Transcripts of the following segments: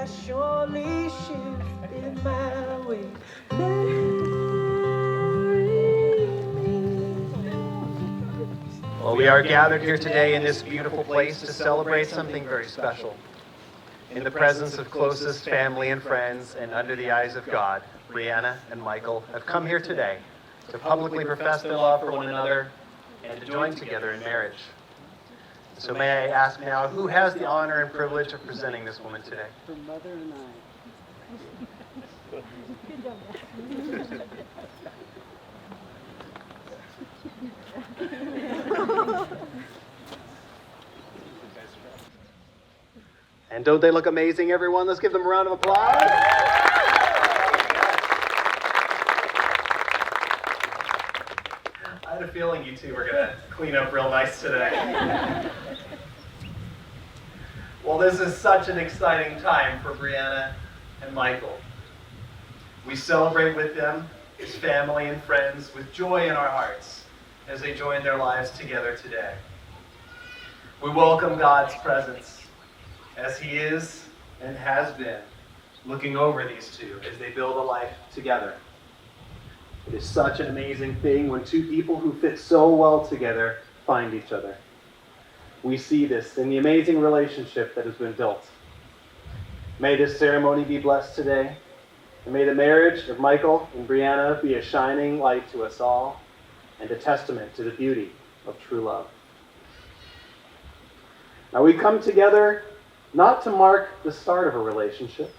has surely shifted my way. Marry me. Well, we are gathered here today in this beautiful place to celebrate something very special. In the presence of closest family and friends and under the eyes of God, Brianna and Michael have come here today to publicly profess their love for one another and to join together in marriage. So may I ask now, who has the honor and privilege of presenting this woman today? Her mother and I. And don't they look amazing, everyone? Let's give them a round of applause. I had a feeling you two were going to clean up real nice today. Well, this is such an exciting time for Brianna and Michael. We celebrate with them, his family and friends, with joy in our hearts as they join their lives together today. We welcome God's presence as He is and has been looking over these two as they build a life together. It is such an amazing thing when two people who fit so well together find each other. We see this in the amazing relationship that has been built. May this ceremony be blessed today, and may the marriage of Michael and Brianna be a shining light to us all and a testament to the beauty of true love. Now we come together not to mark the start of a relationship,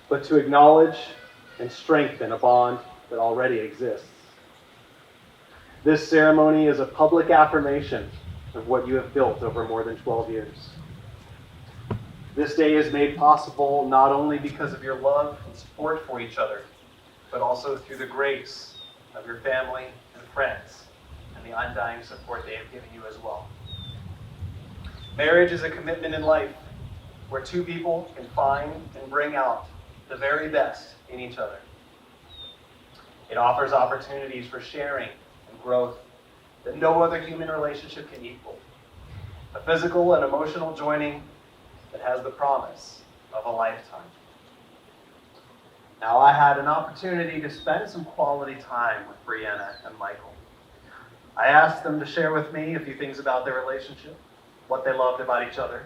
but to acknowledge and strengthen a bond that already exists. This ceremony is a public affirmation of what you have built over more than 12 years. This day is made possible not only because of your love and support for each other, but also through the grace of your family and friends and the undying support they have given you as well. Marriage is a commitment in life where two people can find and bring out the very best in each other. It offers opportunities for sharing and growth that no other human relationship can equal. A physical and emotional joining that has the promise of a lifetime. Now, I had an opportunity to spend some quality time with Brianna and Michael. I asked them to share with me a few things about their relationship, what they loved about each other,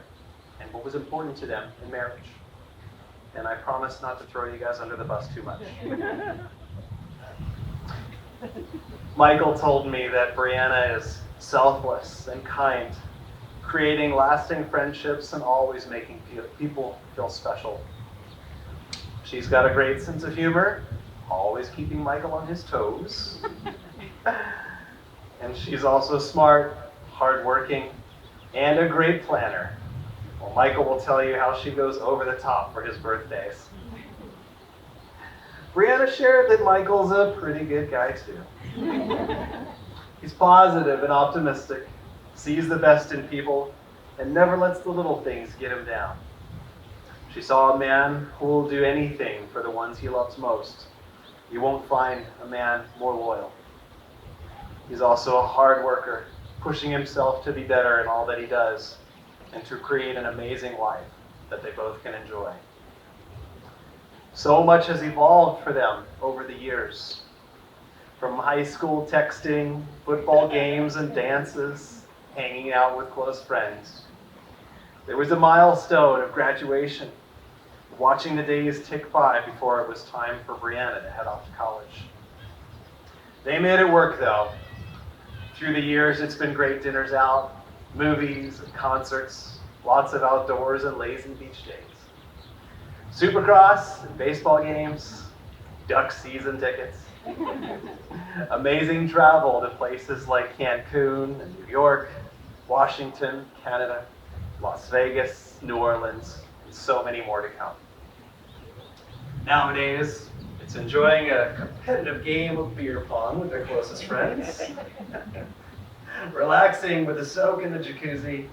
and what was important to them in marriage. And I promise not to throw you guys under the bus too much. Michael told me that Brianna is selfless and kind, creating lasting friendships and always making people feel special. She's got a great sense of humor, always keeping Michael on his toes. And she's also smart, hardworking, and a great planner. Well, Michael will tell you how she goes over the top for his birthdays. Brianna shared that Michael's a pretty good guy too. He's positive and optimistic, sees the best in people, and never lets the little things get him down. She saw a man who will do anything for the ones he loves most. You won't find a man more loyal. He's also a hard worker, pushing himself to be better in all that he does and to create an amazing life that they both can enjoy. So much has evolved for them over the years. From high school texting, football games and dances, hanging out with close friends. There was a milestone of graduation, watching the days tick by before it was time for Brianna to head off to college. They made it work though. Through the years, it's been great dinners out, movies and concerts, lots of outdoors and lazy beach days. Supercross and baseball games, duck season tickets. Amazing travel to places like Cancun and New York, Washington, Canada, Las Vegas, New Orleans, and so many more to come. Nowadays, it's enjoying a competitive game of beer pong with their closest friends, relaxing with a soak in the jacuzzi,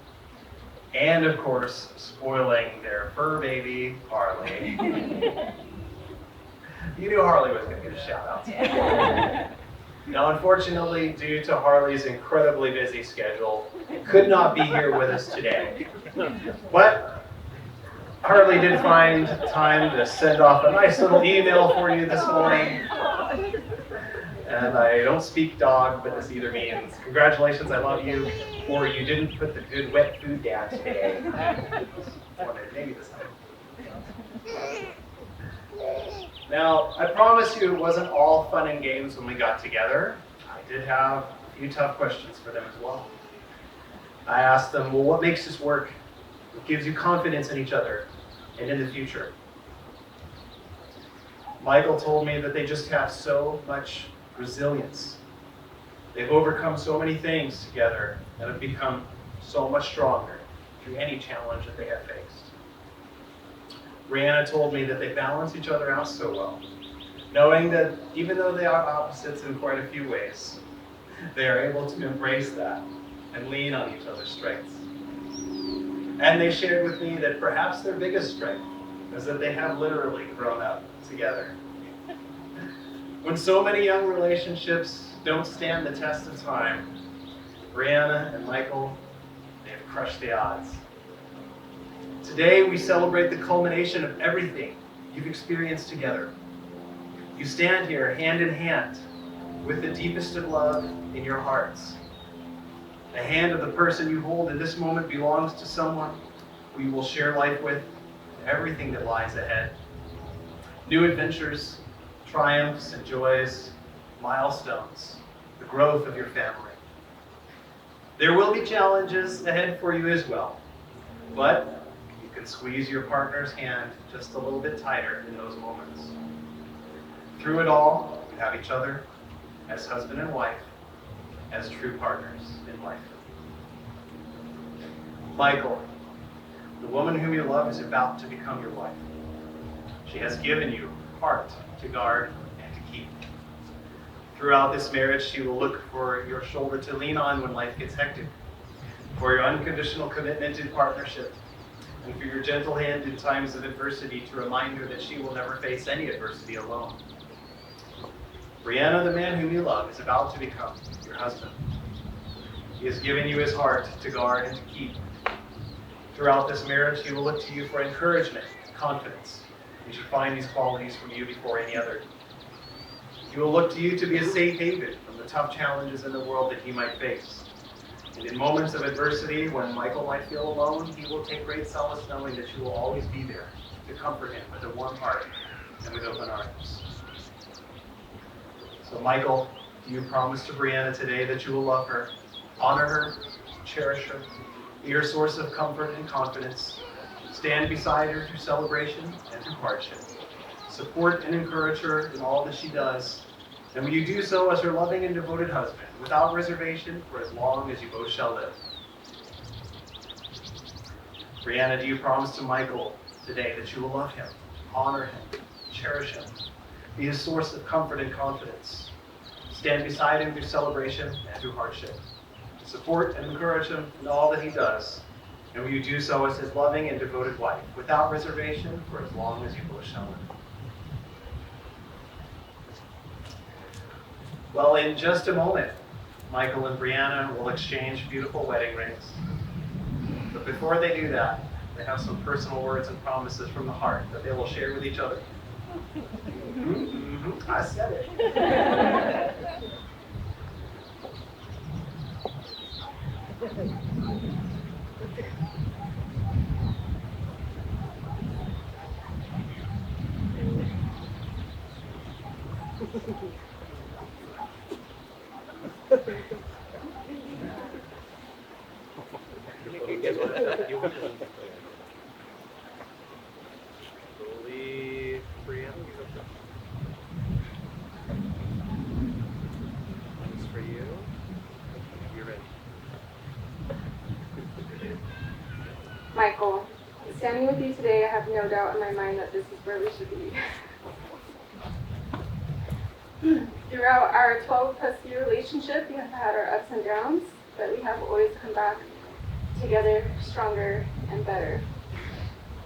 and of course, spoiling their fur baby, Harley. You knew Harley was going to get a shout out. Now, unfortunately, due to Harley's incredibly busy schedule, he could not be here with us today. But Hardly did find time to send off a nice little email for you this morning. And I don't speak dog, but this either means congratulations, I love you, or you didn't put the good wet food down today. Or maybe this time. Now, I promise you it wasn't all fun and games when we got together. I did have a few tough questions for them as well. I asked them, well, what makes this work? What gives you confidence in each other and in the future? Michael told me that they just have so much resilience. They've overcome so many things together and have become so much stronger through any challenge that they have faced. Brianna told me that they balance each other out so well, knowing that even though they are opposites in quite a few ways, they are able to embrace that and lean on each other's strengths. And they shared with me that perhaps their biggest strength is that they have literally grown up together. When so many young relationships don't stand the test of time, Brianna and Michael, they have crushed the odds. Today we celebrate the culmination of everything you've experienced together. You stand here hand in hand with the deepest of love in your hearts. The hand of the person you hold in this moment belongs to someone who you will share life with, everything that lies ahead. New adventures, triumphs and joys, milestones, the growth of your family. There will be challenges ahead for you as well, but you can squeeze your partner's hand just a little bit tighter in those moments. Through it all, you have each other as husband and wife, as true partners in life. Michael, the woman whom you love is about to become your wife. She has given you heart to guard and to keep. Throughout this marriage, she will look for your shoulder to lean on when life gets hectic, for your unconditional commitment in partnership, and for your gentle hand in times of adversity to remind her that she will never face any adversity alone. Brianna, the man whom you love, is about to become your husband. He has given you his heart to guard and to keep. Throughout this marriage, he will look to you for encouragement and confidence. You should find these qualities from you before any other. He will look to you to be a safe haven from the tough challenges in the world that he might face. And in moments of adversity, when Michael might feel alone, he will take great solace knowing that you will always be there to comfort him with a warm heart and with open arms. So Michael, do you promise to Brianna today that you will love her, honor her, cherish her, be her source of comfort and confidence, stand beside her through celebration and through hardship, support and encourage her in all that she does, and will you do so as her loving and devoted husband, without reservation, for as long as you both shall live? Brianna, do you promise to Michael today that you will love him, honor him, cherish him, be his source of comfort and confidence, stand beside him through celebration and through hardship, support and encourage him in all that he does, and will you do so as his loving and devoted wife, without reservation, for as long as you both shall live? Well, in just a moment, Michael and Brianna will exchange beautiful wedding rings. But before they do that, they have some personal words and promises from the heart that they will share with each other. I said it. Believe Brianna, you go first. One's for you. You're ready. Michael, standing with you today, I have no doubt in my mind that this is where we should be. Throughout our 12+ year relationship, we have had our ups and downs, but we have always come back together stronger and better.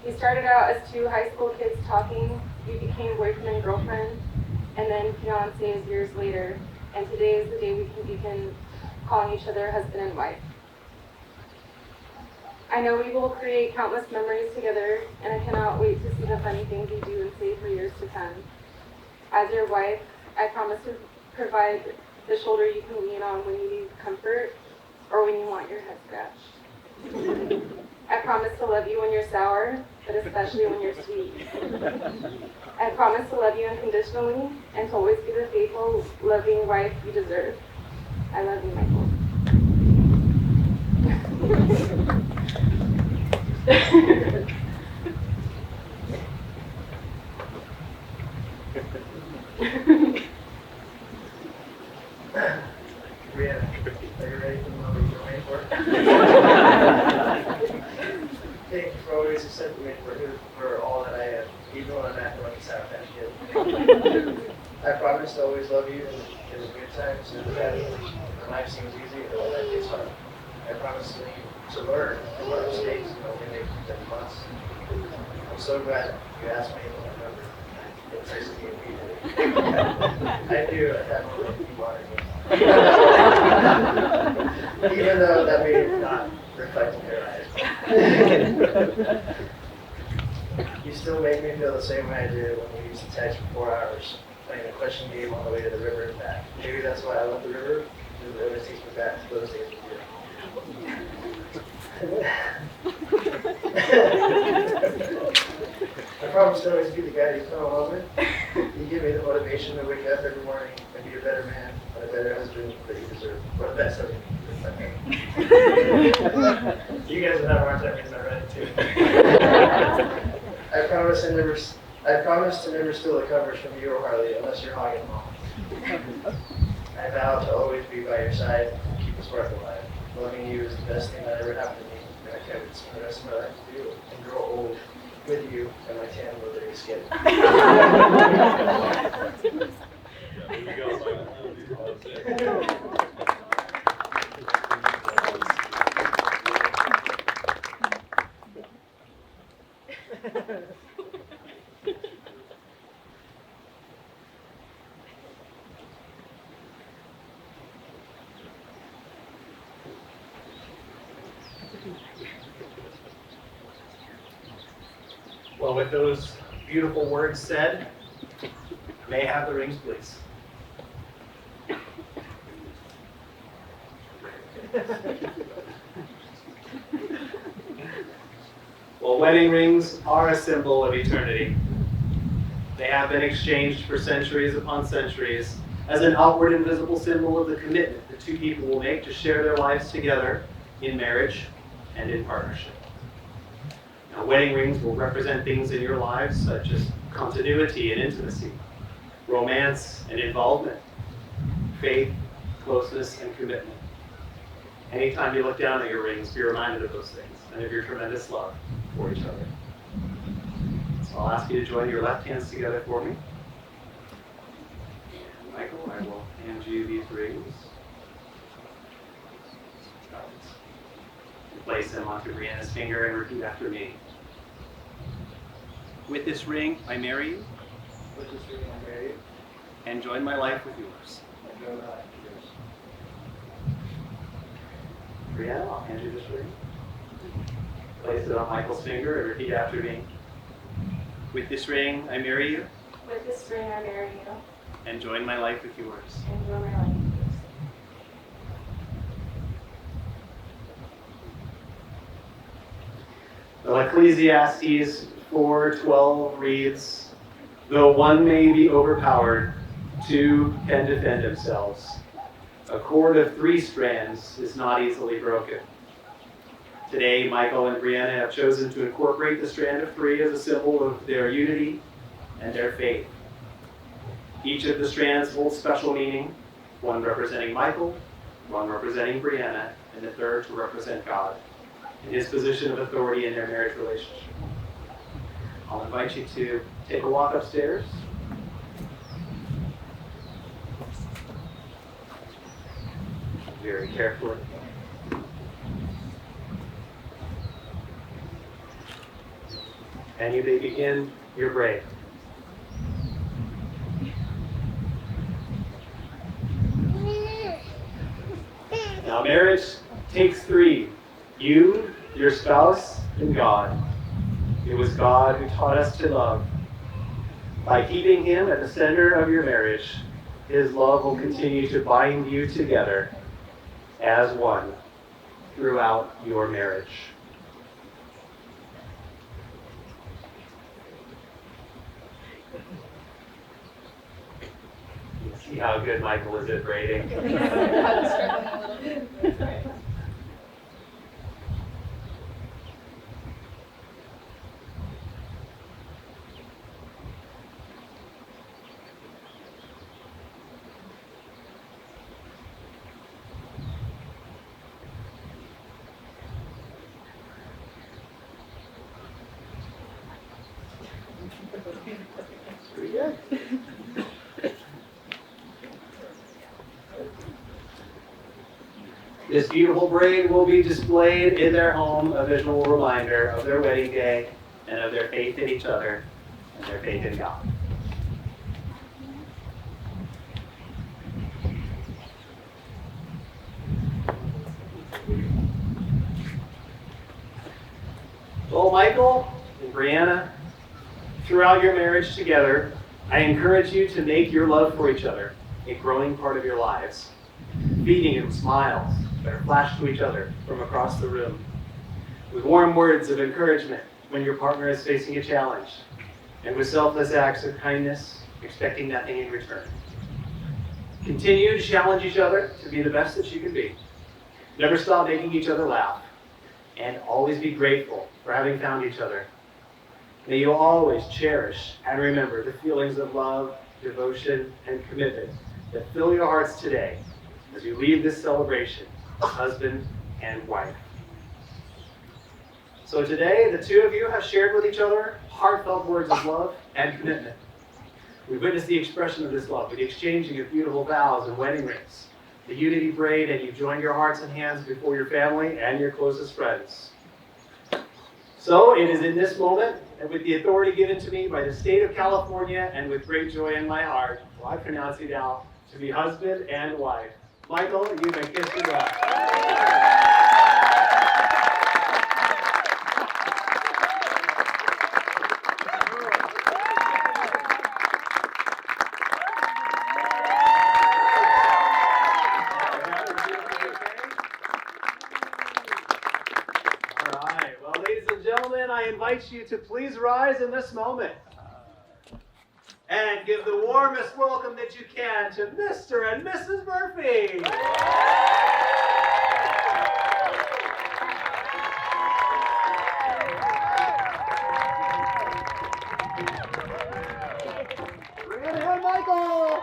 We started out as two high school kids talking, we became boyfriend and girlfriend, and then fiancés years later, and today is the day we can begin calling each other husband and wife. I know we will create countless memories together, and I cannot wait to see the funny things you do and say for years to come. As your wife, I promise to provide the shoulder you can lean on when you need comfort or when you want your head scratched. I promise to love you when you're sour, but especially when you're sweet. I promise to love you unconditionally and to always be the faithful, loving wife you deserve. I love you, Michael. Brianna, are you ready for the moment you're waiting for? Thank you for always accepting me for all that I am, even when I'm acting like a sour patch kid. I promise to always love you in the good times and the bad. When life seems easy and when life gets hard. I promise to learn from our mistakes and only make them months. I'm so glad you asked me to remember. It's nice to meet you. I do at that moment you wanted me. Even though that may not reflect in your eyes. You still make me feel the same way I did when we used to text for 4 hours, playing a question game on the way to the river and back. Maybe that's why I love the river, because it always takes me back to those days with you. I promise to always be the guy you come along with. You give me the motivation to wake up every morning and be a better man, and a better husband that you deserve. Or the best husband you deserve. You guys would have a hard time getting that right too. I promise to never steal the covers from you or Harley unless you're hogging them all. I vow to always be by your side and keep the spark alive. Loving you is the best thing that ever happened to me, and I can't wait to spend the rest of my life with you and grow old with you and my tan leathery skin. Well, with those beautiful words said, may I have the rings, please. Well, wedding rings are a symbol of eternity. They have been exchanged for centuries upon centuries as an outward and visible symbol of the commitment the two people will make to share their lives together in marriage and in partnership. Now, wedding rings will represent things in your lives such as continuity and intimacy, romance and involvement, faith, closeness, and commitment. Anytime you look down at your rings, be reminded of those things and of your tremendous love for each other. So I'll ask you to join your left hands together for me. And Michael, I will hand you these rings. Place them onto Brianna's finger and repeat after me. With this ring, I marry you. With this ring, I marry you. And join my life with yours. And join my life with yours. Brianna, I'll hand you this ring. Place it on Michael's finger and repeat after me. With this ring, I marry you. With this ring, I marry you. And join my life with yours. And join my life with yours. Well, Ecclesiastes 4:12 reads, though one may be overpowered, two can defend themselves. A cord of 3 strands is not easily broken. Today, Michael and Brianna have chosen to incorporate the strand of 3 as a symbol of their unity and their faith. Each of the strands holds special meaning, one representing Michael, one representing Brianna, and the third to represent God in his position of authority in their marriage relationship. I'll invite you to take a walk upstairs. Very carefully. And you may begin your break. Now, marriage takes 3. You your spouse and God. It was God who taught us to love. By keeping him at the center of your marriage, his love will continue to bind you together as one throughout your marriage. See how good Michael is at braiding. I'm struggling a little bit. Pretty good. This beautiful braid will be displayed in their home, a visual reminder of their wedding day and of their faith in each other and their faith in God. Well, Michael and Brianna, throughout your marriage together, I encourage you to make your love for each other a growing part of your lives, feeding them smiles that are flashed to each other from across the room, with warm words of encouragement when your partner is facing a challenge, and with selfless acts of kindness, expecting nothing in return. Continue to challenge each other to be the best that you can be. Never stop making each other laugh, and always be grateful for having found each other. May you always cherish and remember the feelings of love, devotion, and commitment that fill your hearts today as you leave this celebration, husband and wife. So today, the two of you have shared with each other heartfelt words of love and commitment. We've witnessed the expression of this love with the exchanging of beautiful vows and wedding rings, the unity braid, and you've joined your hearts and hands before your family and your closest friends. So it is in this moment, and with the authority given to me by the state of California and with great joy in my heart, will I pronounce you now to be husband and wife. Michael, you may kiss your bride. I invite you to please rise in this moment and give the warmest welcome that you can to Mr. and Mrs. Murphy. Brianna and Michael.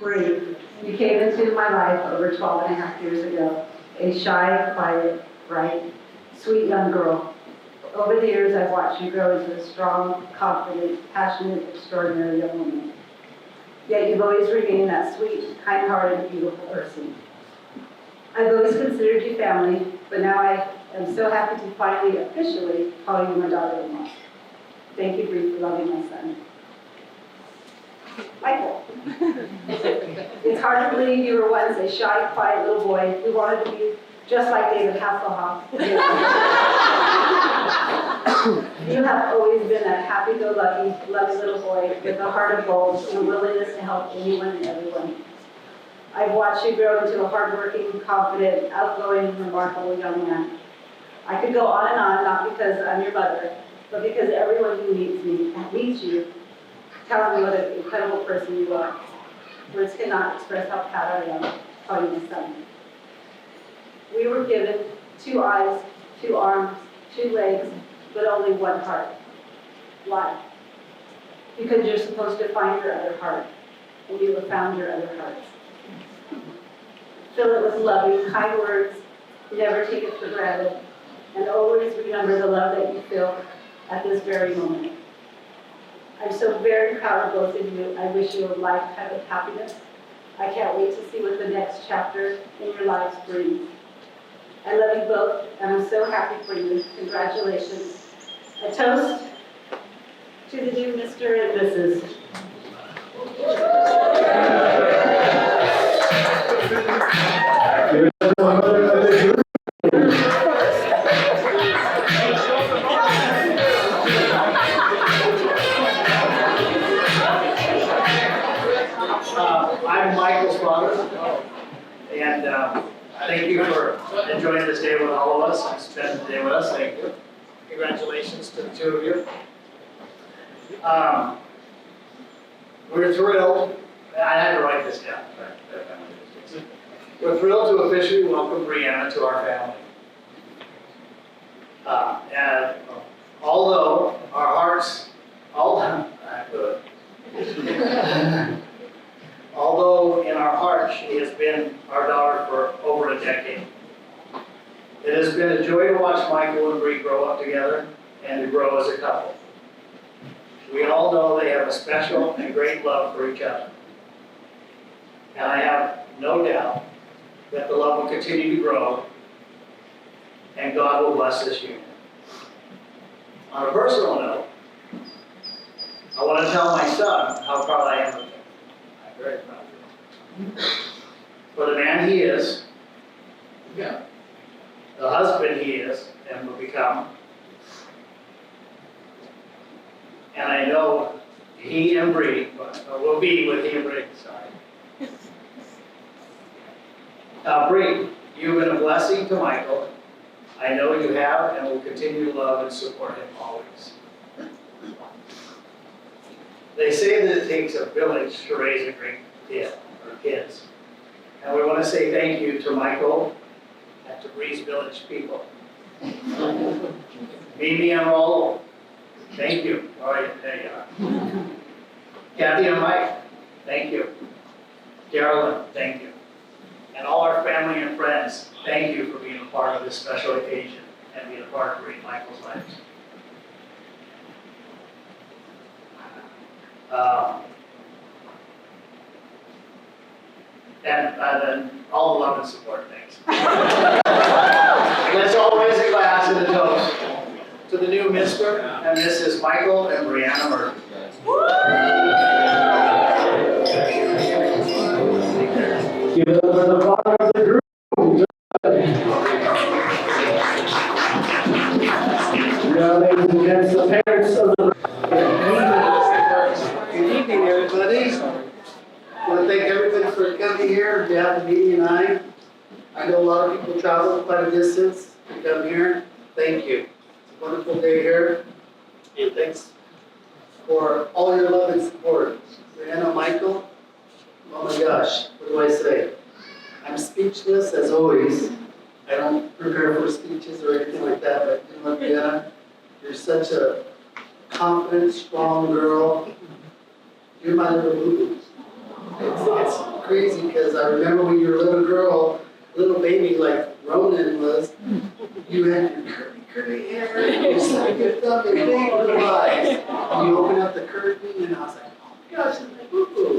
Bree, you came into my life over 12 and a half years ago, a shy, quiet, bright, sweet young girl. Over the years, I've watched you grow into a strong, confident, passionate, extraordinary young woman. Yet you've always remained that sweet, kind-hearted, beautiful person. I've always considered you family, but now I am so happy to finally, officially call you my daughter-in-law. Thank you, Bree, for loving my son. Michael. It's hard to believe you were once a shy, quiet little boy who wanted to be just like David Hasselhoff. You have always been that happy-go-lucky, loving little boy with a heart of gold and a willingness to help anyone and everyone. I've watched you grow into a hardworking, confident, outgoing, remarkable young man. I could go on and on, not because I'm your mother, but because everyone who meets you tells me what an incredible person you are. Words cannot express how proud I am to call you my son. We were given 2 eyes, 2 arms, 2 legs, but only 1 heart. Why? Because you're supposed to find your other heart, and you have found your other heart. Fill it with loving, kind words, never take it for granted, and always remember the love that you feel at this very moment. I'm so very proud of both of you. I wish you a lifetime of happiness. I can't wait to see what the next chapter in your lives brings. I love you both, and I'm so happy for you. Congratulations. A toast to the new Mr. and Mrs. I'm Michael's father, and thank you for enjoying this day with all of us and spending the day with us. Thank you. Congratulations to the 2 of you. We're thrilled. I had to write this down. We're thrilled to officially welcome Brianna to our family. And although our hearts, although in our hearts she has been our daughter for over a decade, it has been a joy to watch Michael and Bree grow up together and to grow as a couple. We all know they have a special and great love for each other. And I have no doubt that the love will continue to grow and God will bless this union. On a personal note, I want to tell my son how proud I am of him. I'm very proud of him. For the man he is, the husband he is and will become, and I know he and Bree will be with he and Bree. Bree, you've been a blessing to Michael. I know you have and will continue to love and support him always. They say that it takes a village to raise a great kid or kids. And we want to say thank you to Michael and to Bree's Village people. Mimi and Rollo, thank you. All right, there you are. Kathy and Mike, thank you. Carolyn, thank you. And all our family and friends, thank you for being a part of this special occasion and being a part of Bree and Michael's lives. And all the love and support, thanks. Let's all raise a glass and a toast to the new Mr. and Mrs. Michael and Brianna Murphy. Give it up for the father of the group. Now, ladies and gents, the parents of the... Good evening, everybody. I want to thank everybody for coming here on behalf of Mimi and I. I know a lot of people travel quite a distance to come here. Thank you. It's a wonderful day here. And thanks for all your love and support. Brianna, Michael, oh my gosh, what do I say? I'm speechless as always. I don't prepare for speeches or anything like that, but you know, Brianna, you're such a confident, strong girl. You're my little boo. It's crazy because I remember when you were a little girl, little baby like Ronan was, you had your curly hair, you stuck your thumb in big blue eyes. And you open up the curtain and I was like, oh my gosh, it's like boo-boo.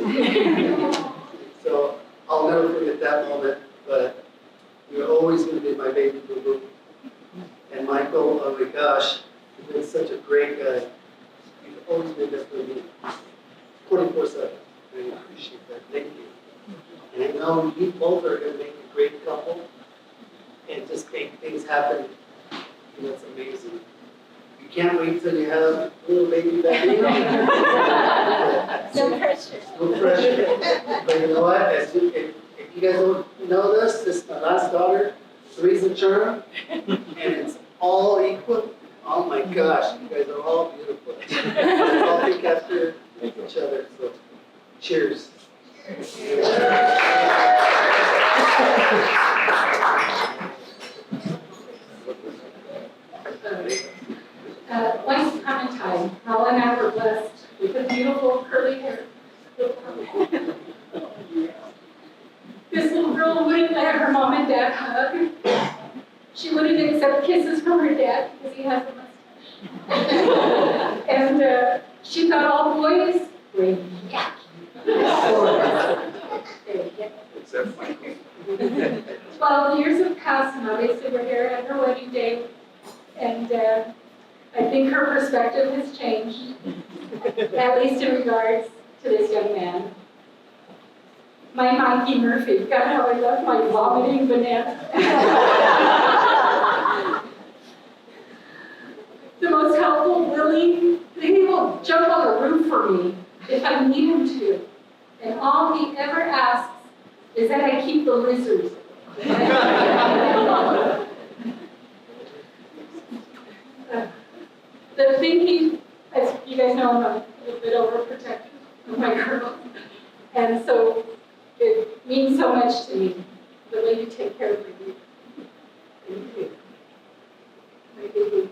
So I'll never forget that moment, but you're always going to be my baby boo-boo. And Michael, oh my gosh, you've been such a great guy. You've always been there for me, 24/7. I appreciate that. Thank you. And I know you both are going to make a great couple and just make things happen. And that's amazing. You can't wait till you have a little baby baby. No pressure. No pressure. But you know what? If you guys don't know this is my last daughter, Teresa Churn, and it's all equal. Oh my gosh, you guys are all beautiful. All take after each other. So, cheers. Once upon a time, Paul and I were blessed with a beautiful curly hair. This little girl wouldn't let her mom and dad hug. She wouldn't accept kisses from her dad because he has a mustache. And she thought all boys were yucky. Except Michael. 12 years have passed, and obviously we're here at her wedding day, and I think her perspective has changed, at least in regards to this young man. My Mikey Murphy, God, how I love my vomiting banana. The most helpful Willie, he will jump on the roof for me if I need him to. And all he ever asks is that I keep the lizards. The thing he, as you guys know, I'm a little bit overprotective of my girls. And so it means so much to me, the way you take care of me. Thank you. My baby.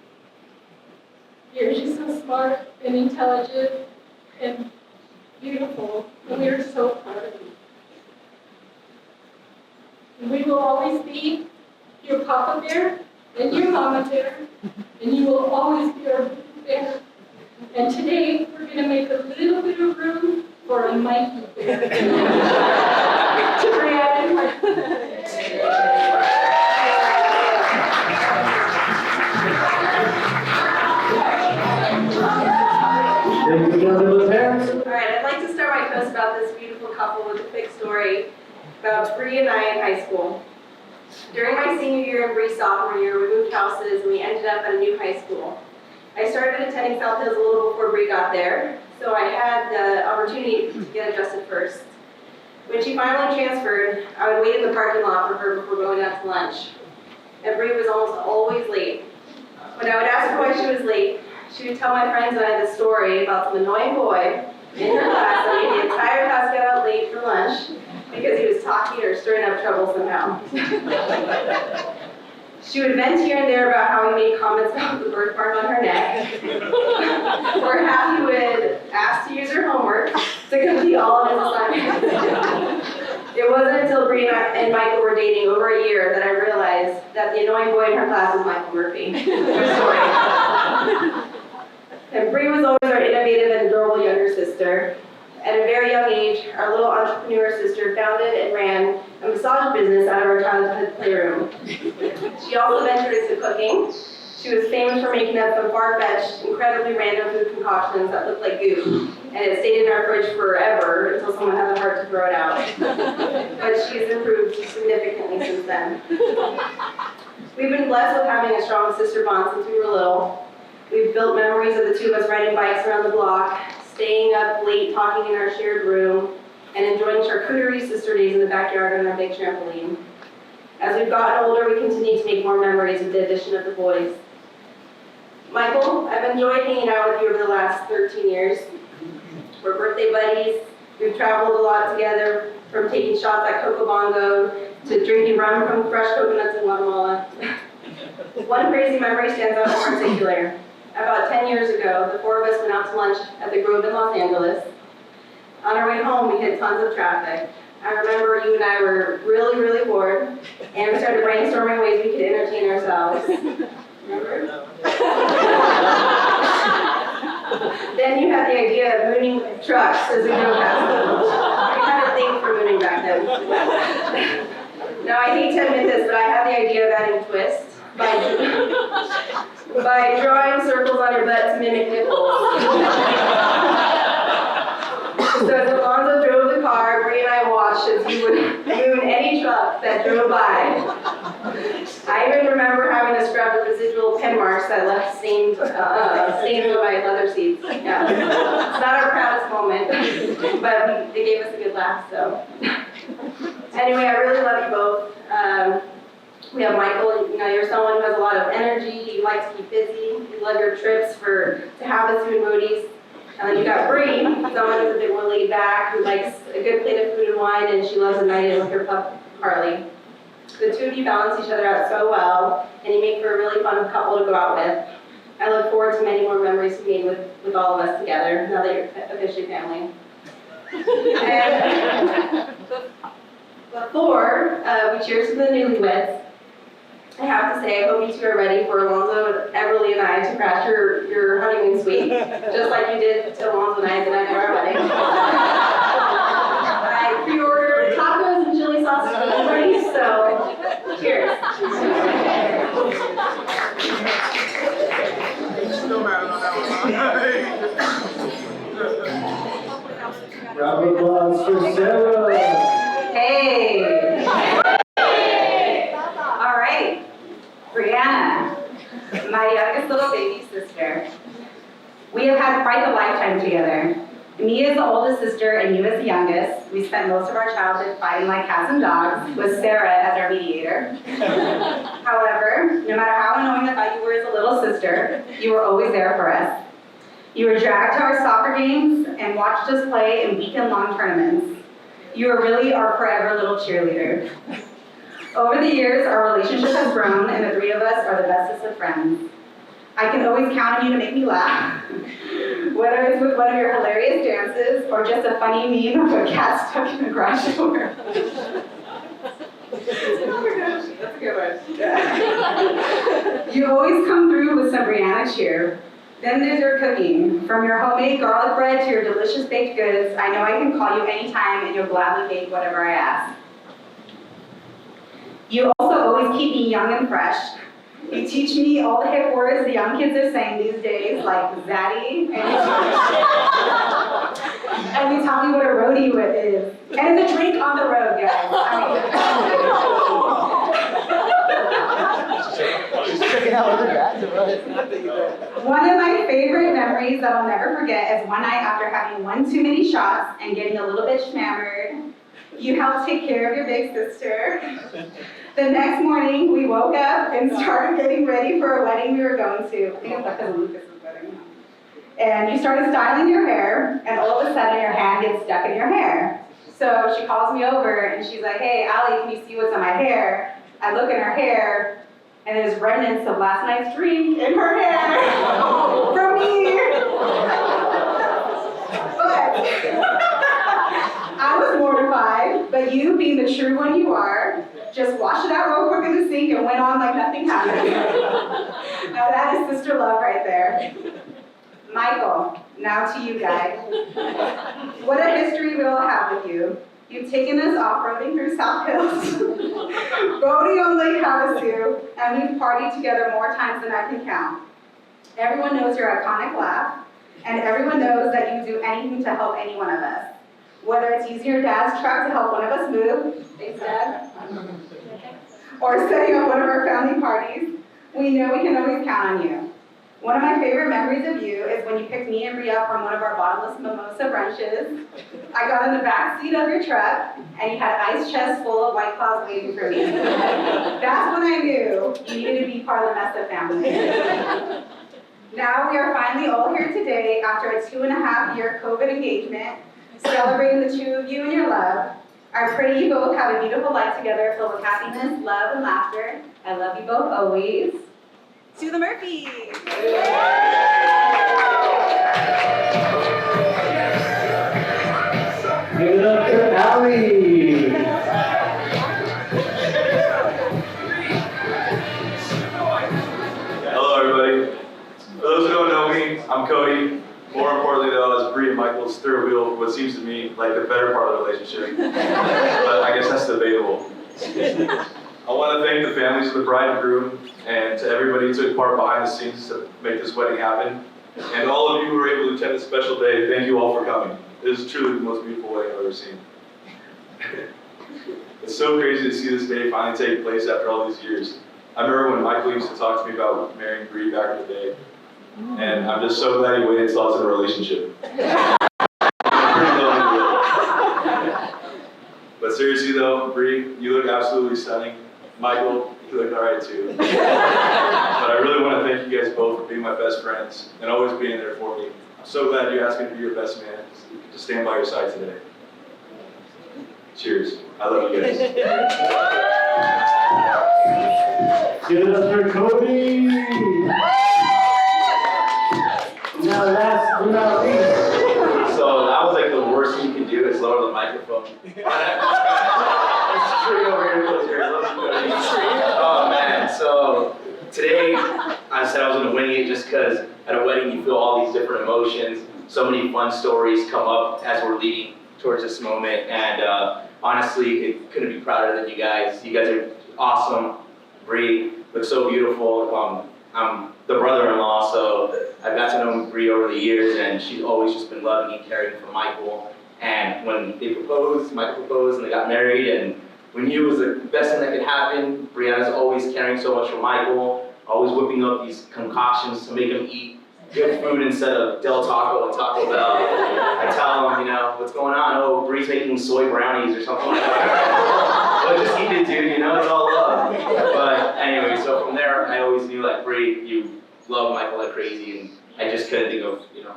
You're just so smart and intelligent and beautiful, and we are so proud of you. And we will always be your Papa Bear and your Mama Bear, and you will always be our bear. And today, we're going to make a little bit of room for a Mikey Bear. To Brianna and Michael. All right, I'd like to start my post about this beautiful couple with a quick story about Bree and I in high school. During my senior year and Bree's sophomore year, we moved houses and we ended up at a new high school. I started attending South Hills a little before Bree got there, so I had the opportunity to get adjusted first. When she finally transferred, I would wait in the parking lot for her before going out to lunch. And Bree was almost always late. When I would ask her why she was late, she would tell my friends and I the story about some annoying boy in her class that made the entire class get out late for lunch because he was talking or stirring up trouble somehow. She would vent here and there about how he made comments about the birthmark on her neck, or how he would ask to use her homework to complete all of his assignments. It wasn't until Bree and Michael were dating over a year that I realized that the annoying boy in her class was Michael Murphy. True story. And Bree was always our innovative and adorable younger sister. At a very young age, our little entrepreneur sister founded and ran a massage business out of our childhood playroom. She also ventured into cooking. She was famous for making up some far-fetched, incredibly random food concoctions that looked like goo, and it stayed in our fridge forever until someone had the heart to throw it out. But she's improved significantly since then. We've been blessed with having a strong sister bond since we were little. We've built memories of the two of us riding bikes around the block, staying up late talking in our shared room, and enjoying charcuterie sister days in the backyard on our big trampoline. As we've gotten older, we continue to make more memories with the addition of the boys. Michael, I've enjoyed hanging out with you over the last 13 years. We're birthday buddies. We've traveled a lot together, from taking shots at Coco Bongo to drinking rum from fresh coconuts in Guatemala. One crazy memory stands out in particular. About 10 years ago, the four of us went out to lunch at the Grove in Los Angeles. On our way home, we hit tons of traffic. I remember you and I were really, really bored, and we started brainstorming ways we could entertain ourselves. Remember? Then you had the idea of mooning trucks as we drove past them. I had a thing for mooning back then. Now, I hate to admit this, but I had the idea of adding twists by drawing circles on your butt to mimic nipples. So as Alonzo drove the car, Bree and I watched as he would moon any truck that drove by. I even remember having to scrub the residual pen marks that left stains on my leather seats. Yeah. It's not our proudest moment, but they gave us a good laugh, so. Anyway, I really love you both. We have Michael, you know, you're someone who has a lot of energy, you like to keep busy, you love your trips to have us in Moody's. And then you got Bree, someone who's a bit more laid back, who likes a good plate of food and wine, and she loves a night in with her pup, Carly. The two of you balance each other out so well, and you make for a really fun couple to go out with. I look forward to many more memories to be made with all of us together, now that you're officially family. And before we cheers to the newlyweds, I have to say, I hope you two are ready for Alonzo, Everly, and I to crash your honeymoon suite, just like you did to Alonzo and I the night of our wedding. I pre-ordered tacos and chili sauce for the party, so cheers. Round of applause for Sarah. Hey! All right, Brianna, my youngest little baby sister. We have had quite the lifetime together. Me as the oldest sister and you as the youngest, we spent most of our childhood fighting like cats and dogs, with Sarah as our mediator. However, no matter how annoying I thought you were as a little sister, you were always there for us. You were dragged to our soccer games and watched us play in weekend-long tournaments. You were really our forever little cheerleader. Over the years, our relationship has grown, and the three of us are the bestest of friends. I can always count on you to make me laugh, whether it's with one of your hilarious dances or just a funny meme of a cat stuck in the garage door. That's a good one. Yeah. You always come through with some Brianna cheer. Then there's your cooking. From your homemade garlic bread to your delicious baked goods, I know I can call you anytime and you'll gladly bake whatever I ask. You also always keep me young and fresh. You teach me all the hip words the young kids are saying these days, like zaddy, and you tell me what a roadie is. And it's a drink on the road, guys. Just checking out other guys. One of my favorite memories that I'll never forget is one night after having one too many shots and getting a little bit shammered. You helped take care of your big sister. The next morning, we woke up and started getting ready for a wedding we were going to. I think it's because of Lucas's wedding. And you started styling your hair, and all of a sudden your hand gets stuck in your hair. So she calls me over, and she's like, hey, Allie, can you see what's on my hair? I look in her hair, and there's remnants of last night's drink in her hair from me. But I was mortified, but you, being the true one you are, just washed it out real quick in the sink and went on like nothing happened. Now that is sister love right there. Michael, now to you guys. What a history we all have with you. You've taken us off-roading through South Hills, boating on Lake Havasu, and we've partied together more times than I can count. Everyone knows your iconic laugh, and everyone knows that you do anything to help any one of us. Whether it's using your dad's truck to help one of us move, thanks Dad, or setting up one of our family parties, we know we can always count on you. One of my favorite memories of you is when you picked me and Brie up from one of our bottomless mimosa brunches. I got in the back seat of your truck, and you had ice chests full of White Claws waiting for me. That's when I knew you needed to be part of the Mesa family. Now we are finally all here today after a 2.5-year COVID engagement, celebrating the two of you and your love. I pray you both have a beautiful life together filled with happiness, love, and laughter. I love you both always. To the Murphys! Give it up for Allie. me, I'm Cody. More importantly though, as Bree and Michael's third wheel for what seems to me like the better part of the relationship. But I guess that's debatable. I want to thank the families of the bride and groom and to everybody who took part behind the scenes to make this wedding happen. And all of you who were able to attend this special day, thank you all for coming. It is truly the most beautiful wedding I've ever seen. It's so crazy to see this day finally take place after all these years. I remember when Michael used to talk to me about marrying Bree back in the day. And I'm just so glad he waited until I was in a relationship. But seriously though, Bree, you look absolutely stunning. Michael, you look alright too. But I really want to thank you guys both for being my best friends and always being there for me. I'm so glad you asked me to be your best man, to stand by your side today. Cheers. I love you guys. Give it up for Cody. Now last but not least. So that was like the worst thing you can do is lower the microphone. It's a tree over here. Oh man, so today I said I was gonna wing it just because at a wedding you feel all these different emotions. So many fun stories come up as we're leading towards this moment, and honestly, it couldn't be prouder than you guys. You guys are awesome. Bree looks so beautiful. I'm the brother-in-law, so I've got to know Bree over the years, and she's always just been loving and caring for Michael. And when they proposed, Michael proposed, and they got married, and we knew it was the best thing that could happen. Brianna's always caring so much for Michael, always whipping up these concoctions to make him eat good food instead of Del Taco and Taco Bell. I tell him, you know, what's going on? Oh, Bree's making soy brownies or something like that. Well, just eat it, dude, you know, it's all love. But anyway, so from there, I always knew, like, Bree, you love Michael like crazy, and I just couldn't think of, you know,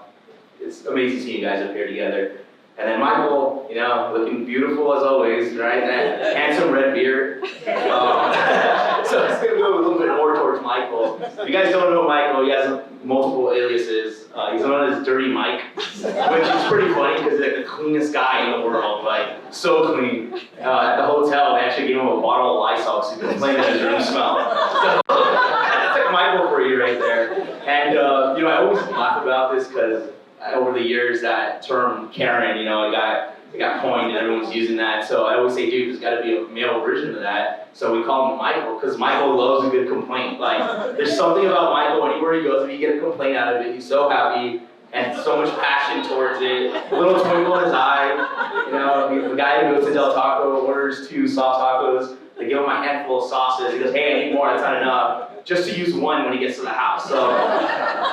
it's amazing seeing you guys up here together. And then Michael, you know, looking beautiful as always, right? And handsome red beard. So it's gonna go a little bit more towards Michael. If you guys don't know Michael, he has multiple aliases. He's known as Dirty Mike, which is pretty funny because he's like the cleanest guy in the world, like so clean. At the hotel, they actually gave him a bottle of Lysol because he complained that his room smelled. So that's like Michael for you right there. And you know, I always laugh about this because over the years, that term Karen, you know, it got coined and everyone's using that. So I always say, dude, there's got to be a male version of that. So we call him Michael because Michael loves a good complaint. Like, there's something about Michael, anywhere he goes, if you get a complaint out of it, he's so happy and so much passion towards it. A little twinkle in his eye. You know, the guy who goes to Del Taco orders 2 soft tacos. They give him a handful of sauces. He goes, hey, I need more, that's not enough. Just to use one when he gets to the house. So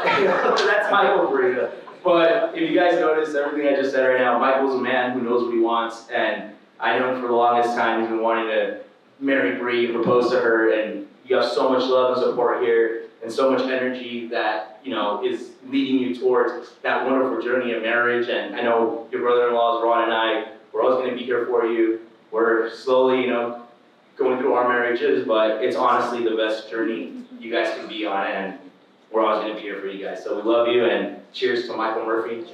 that's Michael for you. But if you guys notice everything I just said right now, Michael's a man who knows what he wants, and I know for the longest time he's been wanting to marry Bree and propose to her, and you have so much love and support here, and so much energy that, you know, is leading you towards that wonderful journey of marriage. And I know your brother-in-laws, Ron and I, we're always going to be here for you. We're slowly, you know, going through our marriages, but it's honestly the best journey you guys can be on, and we're always going to be here for you guys. So we love you, and cheers to Michael Murphy.